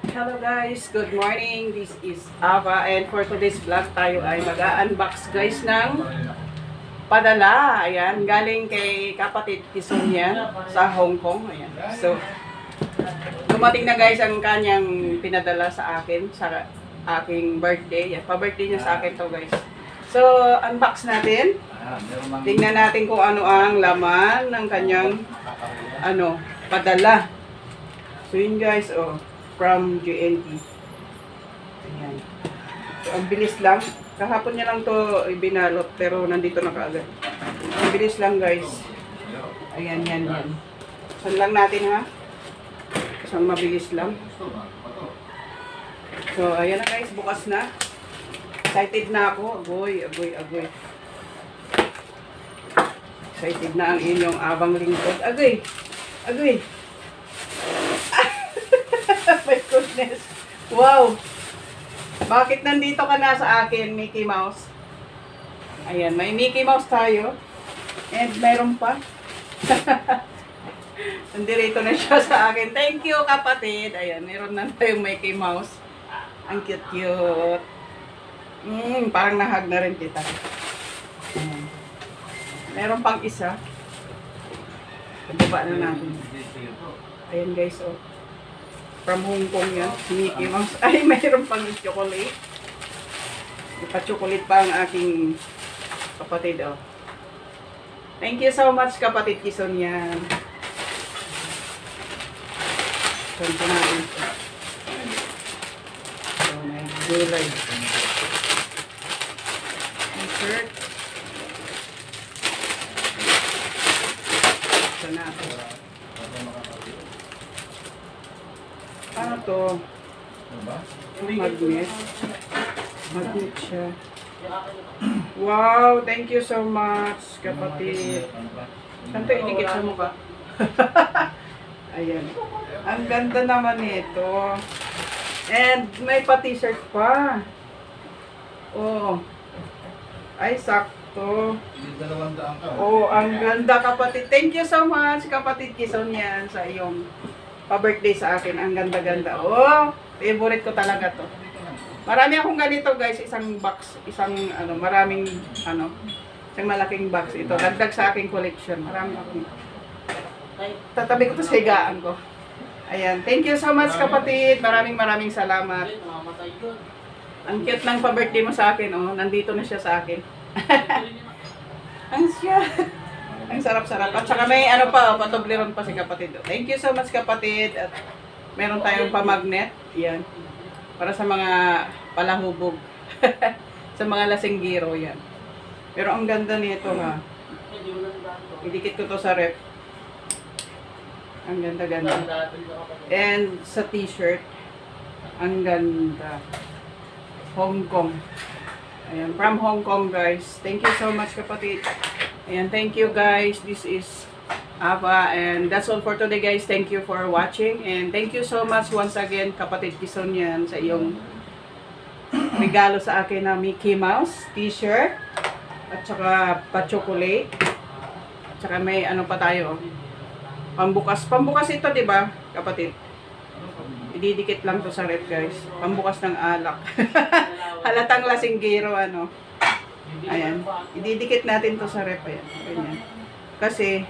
Hello guys, good morning. This is Ava and for today's vlog tayo ay mag-unbox guys ng padala. Ayan, galing kay kapatid Kisonia sa Hong Kong. Ayan. So, dumating na guys ang kanyang pinadala sa akin sa aking birthday. Ayan, pa-birthday niya sa akin to guys. So, unbox natin. Tingnan natin kung ano ang laman ng kanyang padala. So, yun guys, from GNT. Ayan. So, ang bilis lang. Kahapon niya lang to ibinalot, pero nandito na kaagad. Ang bilis lang, guys. Ayan, yan. Saan lang natin, ha? Isang mabilis lang. So, ayan na, guys. Bukas na. Excited na ako. Agoy. Excited na ang inyong abang lingkod. Agoy. My goodness. Wow. Bakit nandito ka na sa akin, Mickey Mouse? Ayan, may Mickey Mouse tayo. And mayroon pa. Nandito na siya sa akin. Thank you, kapatid. Ayan, mayroon na tayong Mickey Mouse. Ang cute. Parang nahag na rin kita. Ayan. Mayroon pang isa. Pagkaba na natin. Ayan guys, from Hong Kong yan, Mickey Mouse. Ay, mayroon pang chocolate. Ipa-chocolate pa ang aking kapatid, Thank you so much, kapatid Kison yan. Ganito natin ito. So, may gulay. T-shirt. Ito natin. Ano to? Magnet. Magnet siya. Wow, thank you so much, kapatid. Saan ito inikit sa mukha? Ayan. Ang ganda naman nito. And may pa t-shirt pa. Ay, sakto. Ang ganda, kapatid. Thank you so much, kapatid Kison yan, sa iyong pa-birthday sa akin. Ang ganda-ganda. Favorite ko talaga to. Marami akong ganito guys, isang box, isang malaking box ito. Dagdag sa aking collection. Marami akong tatabi ko to sa higaan ko. Ayan. Thank you so much, kapatid. Maraming salamat. Ang cute ng pa-birthday mo sa akin, nandito na siya sa akin. Ang siya. Ang sarap-sarap. At saka may patobleron pa si kapatid. Thank you so much, kapatid. At meron tayong pa-magnet. Yan. Para sa mga palahubog. Sa mga lasinggiro, yan. Pero ang ganda nito, ha. Idikit ko to sa rep. Ang ganda-ganda. And sa t-shirt, ang ganda. Hong Kong. Ayan. From Hong Kong, guys. Thank you so much, kapatid. Ayan, thank you guys. This is Ava and that's all for today guys. Thank you for watching and thank you so much once again, kapatid Kison yan, sa iyong regalo sa akin na Mickey Mouse t-shirt at saka pa-chocolate at saka may pa tayo, pambukas ito, diba kapatid? Ididikit lang to sa rep guys, pambukas ng alak. Halatang lasinggero ayan, ididikit natin to sa rep. Ayan, ganyan. Kasi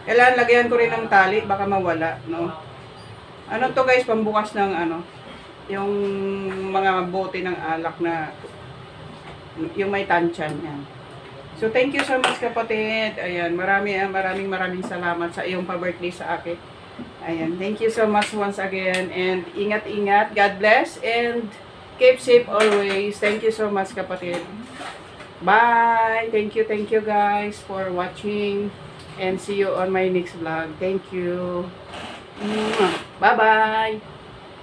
kailangan lagyan ko rin ng tali, baka mawala, no? Ano to guys, pambukas ng yung mga bote ng alak na yung may tansyan yan. So thank you so much, kapatid. Ayan, maraming salamat sa iyong pa-birthday sa akin. Ayan, thank you so much once again and ingat-ingat, God bless and keep safe always. Thank you so much, kapatid. Bye! Thank you guys for watching and see you on my next vlog. Thank you. Bye-bye!